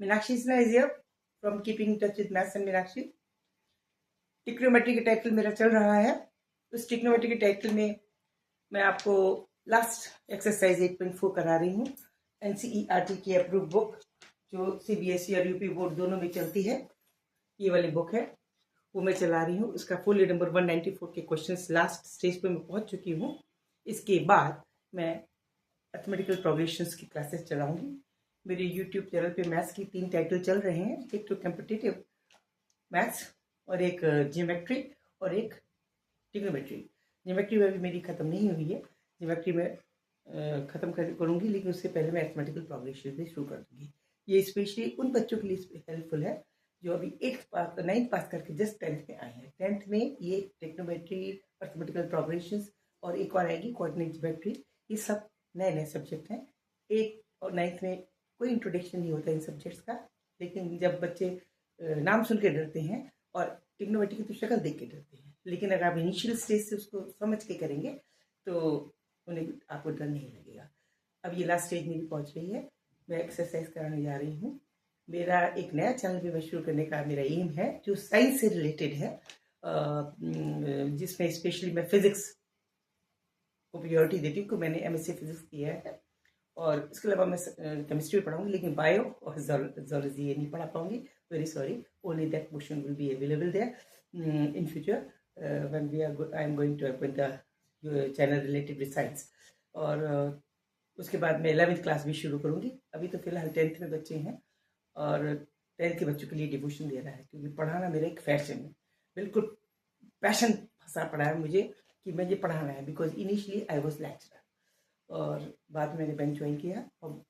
Meenakshi Sinha is here from keeping touch with maths and Meenakshi. Trigonometry का title मेरा चल रहा है। उस ट्रिग्नोमेट्री के टाइटल में मैं आपको लास्ट एक्सरसाइज 8.4 करा रही हूँ। एनसीईआरटी की अप्रूव बुक जो सीबीएसई और यूपी बोर्ड दोनों में चलती है, ये वाली बुक है, वो मैं चला रही हूँ। इसका फुल नंबर 194 के क्वेश्चंस लास्ट स्टेज पे मैं पहुंच चुकी हूँ। इसके बाद मैं मैथमेटिकल प्रोग्रेशंस की क्लासेस चलाऊंगी। मेरे यूट्यूब चैनल पे मैथ्स की 3 टाइटल चल रहे हैं, एक तो कॉम्पिटिटिव मैथ्स और एक ज्योमेट्री और एक ट्रिग्नोमेट्री। ज्योमेट्री में भी मेरी खत्म नहीं हुई है, ज्योमेट्री में खत्म करूंगी, लेकिन उससे पहले मैं मैथमेटिकल प्रोग्रेशन से शुरू कर दूंगी। ये स्पेशली उन बच्चों के लिए हेल्पफुल है जो अभी 9th पास करके जस्ट 10th में आए हैं। 10th में ये ट्रिग्नोमेट्री, मैथमेटिकल प्रोग्रेशन और एक और आएगी कोऑर्डिनेट ज्योमेट्री, ये सब नए नए सब्जेक्ट हैं। 8 और 9th में कोई इंट्रोडक्शन नहीं होता इन सब्जेक्ट्स का, लेकिन जब बच्चे नाम सुन के डरते हैं और ट्रिग्नोमेट्री की तो शक्ल देख के डरते हैं, लेकिन अगर आप इनिशियल स्टेज से उसको समझ के करेंगे तो उन्हें आपको डर नहीं लगेगा। अब ये लास्ट स्टेज मेरी पहुंच रही है, मैं एक्सरसाइज कराने जा रही हूँ। मेरा एक नया चैनल भी मैं शुरू करने का मेरा एम है जो साइंस से रिलेटेड है, जिसमें स्पेशली मैं फिजिक्स को प्रायोरिटी देती हूँ। मैंने एमएससी फिजिक्स किया है और इसके अलावा मैं केमिस्ट्री पढ़ाऊंगी, लेकिन बायो और जोलॉजी ये नहीं पढ़ा पाऊंगी। Very sorry, only that portion will be available there in future when I am going to open the channel related with science. और उसके बाद मैं 11th क्लास भी शुरू करूंगी। अभी तो फिलहाल 10th में बच्चे हैं और 10th के बच्चों के लिए डिवोशन दे रहा है, क्योंकि पढ़ाना मेरा एक फैशन है, बिल्कुल पैशन फंसा पड़ा है मुझे कि मुझे पढ़ाना है। Because initially I was lecturer और बाद में मैंने बैंक ज्वाइन किया और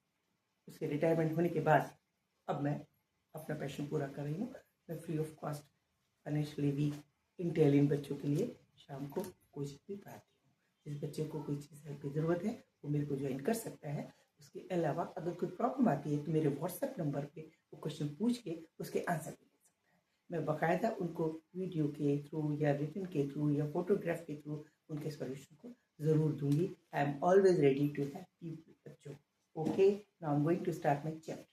उसके रिटायरमेंट होने के बाद अब मैं अपना पैशन पूरा कर रही हूँ। मैं free of cost financially week intelligent बच्चों के लिए शाम को कोचिंग भी पढ़ाती हूँ। जिस बच्चे को कोई चीज़ हेल्प की ज़रूरत है वो मेरे को ज्वाइन कर सकता है। उसके अलावा अगर कोई प्रॉब्लम आती है तो मेरे व्हाट्सएप नंबर पे वो क्वेश्चन पूछ के उसके आंसर भी ले सकता है। मैं बाकायदा उनको वीडियो के थ्रू या रिटन के थ्रू या फोटोग्राफ के थ्रू उनके सॉल्यूशन को ज़रूर दूंगी। I am always ready to help you बच्चों। Okay, now I am going to start my chapter.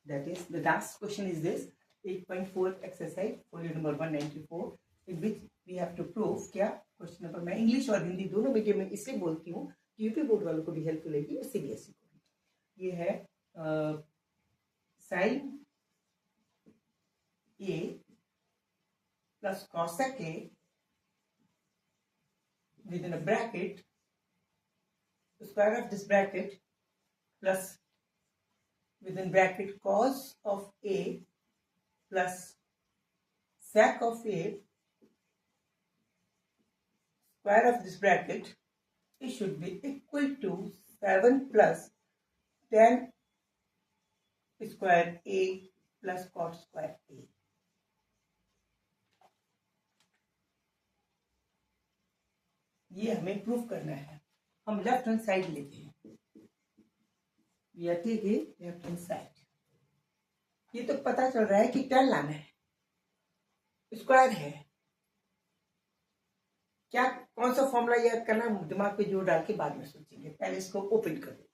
That is, the last question is this 8.4 exercise folio number 194, in which we have to prove क्या question number. मैं English और हिंदी दोनों medium में इसलिए बोलती हूँ कि यूपी बोर्ड वालों को भी हेल्प मिलेगी और सीबीएसई को भी। ये है sine A plus cosec A within a bracket, square of this bracket plus within bracket cos of A plus sec of A, square of this bracket, it should be equal to 7 plus tan square A plus cot square A. ये हमें proof करना है। हम left hand side लेते हैं, we are taking left hand side। ये तो पता चल रहा है कि tan लाना है, स्क्वायर है, क्या कौन सा फॉर्मूला याद करना दिमाग पे जोर डाल के बाद में सोचेंगे। पहले इसको ओपन कर देते हैं।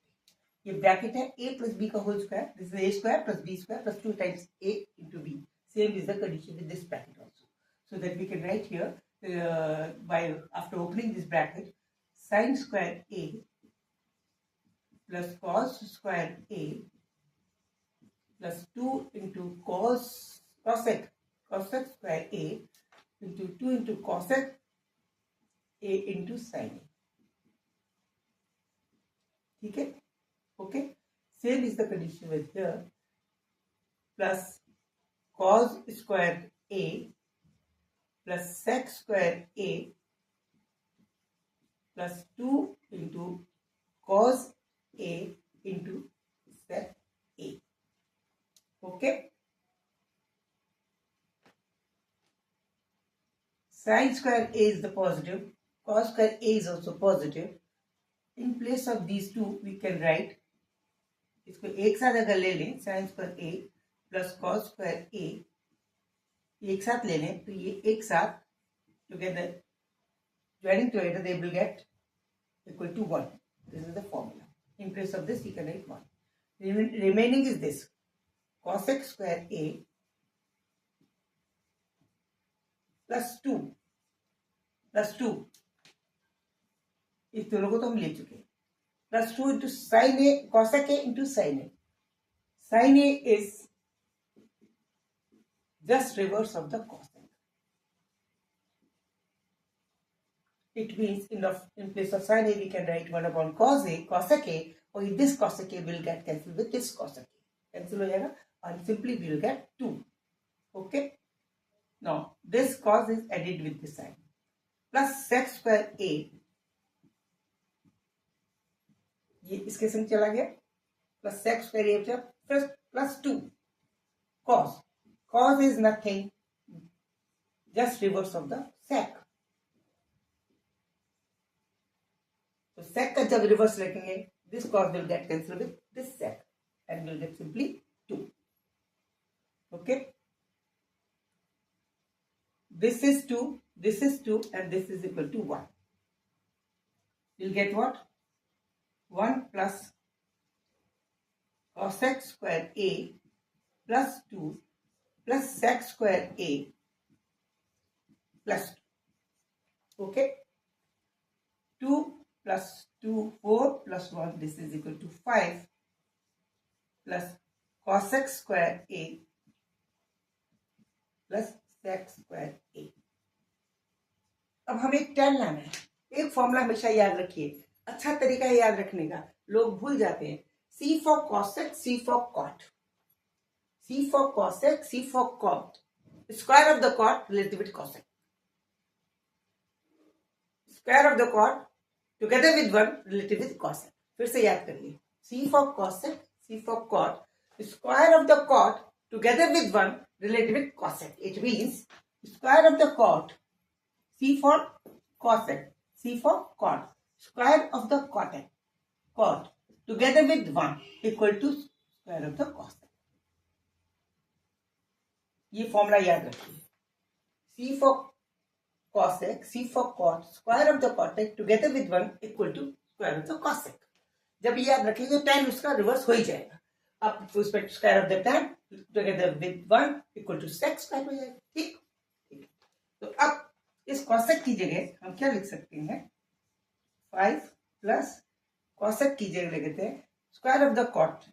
ये ब्रैकेट है a प्लस बी का whole square, this is a square plus b square plus 2 times a into b। Same is the condition with this bracket also, so that we can write here by after opening this bracket sin square a plus cos square a plus 2 into cosec square a into 2 into cosec a into sin a। ठीक है, okay. Same is the condition with here plus cos square a plus sec square a plus 2 into cos a into sec a। okay, sin square a is the positive, cos square a is also positive। in place of these two we can write, इसको एक साथ अगर ले लें sin square a plus cos square a एक साथ ले लें तो ये एक साथ together joining together they will get equal to 1। this is the formula। in place of this you can write 1। remaining is this cosec square a plus two इस दोनों को तो हम ले चुके हैं, plus 2 into sine A cosec A into sine A. Sine A is just reverse of the cosec. It means in place of sin a we can write 1 upon cos a cosec a, or this cosec a will get cancelled with this cosec a. Cancel हो जाएगा and simply we will get 2. Okay. Now this cos is added with this sign plus sec square a. ये इसके संग चला गया plus sec square a plus 2 cos. Cos is nothing, just reverse of the sec. So sec का जब reverse रखेंगे, this cos will get cancelled with this sec and will get simply 2. Okay. This is 2, and this is equal to 1. We'll get what? 1 plus cosec square a plus 2 plus sec square a plus 2. Okay. 2 plus 2, 4 plus 1, this is equal to 5 plus cosec square a plus sec square a. अब हमें tan लाना है. एक formula हमेशा याद रखिए, अच्छा तरीका है याद रखने का, लोग भूल जाते हैं. C for cosec, C for cot. C for cosec, C for cot. Square of the cot related with cosec. Square of the cot together with 1 related with cosec. फिर से याद करिए. C for cosec, C for cot. Square of the cot together with 1 related with cosec. It means square of the cot. C for cosec, C for cot. Square of the cot together with 1 equal to square of the cosec. ये formula याद रखिए. C for cosec, C for cot, square of the cosec together with 1 equal to square of the cosec. जब ये याद रखेंगे तो tan उसका reverse हो ही जाएगा. अब उस पर square of the tan together with 1 equal to sec square हो जाएगा. ठीक. तो अब इस cosec की जगह हम क्या लिख सकते हैं? 5 प्लस cosec की जगह लिखते हैं square of the cot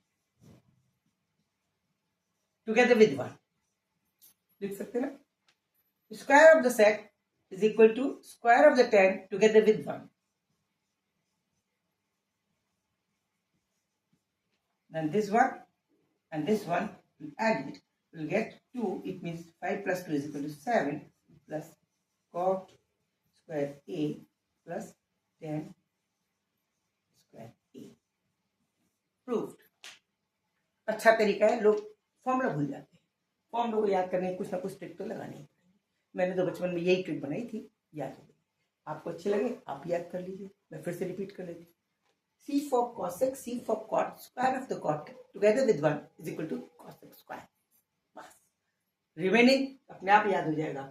together with 1. लिख सकते हैं ना. Square of the sec is equal to square of the tan together with 1. Then this one and this one will add it. We'll get 2. It means 5 plus 2 is equal to 7 plus cot square a plus tan square a. Proved. अच्छा तरीका है. लोग formula भूल जाते हैं. Formula को याद करने कुछ ना कुछ ट्रिक तो लगानी है. मैंने तो बचपन में यही ट्रिक बनाई थी, याद हो गई. आपको अच्छी लगे आप याद कर लीजिए. मैं फिर से रिपीट कर लेती हूँ. C for cosec, C for cot, square of the cot together with 1 is equal to cosec square. बस रिमेनिंग अपने आप याद हो जाएगा.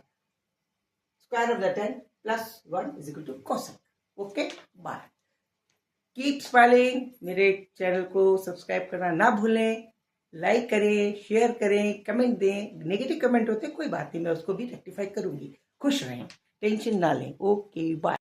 Square of the tan plus 1 is equal to cosec. Okay. Bye. Keep smiling. मेरे channel को subscribe करना ना भूलें. लाइक करें, शेयर करें, कमेंट दें. नेगेटिव कमेंट होते कोई बात नहीं, मैं उसको भी रेक्टिफाई करूंगी. खुश रहें, टेंशन ना लें. Okay bye.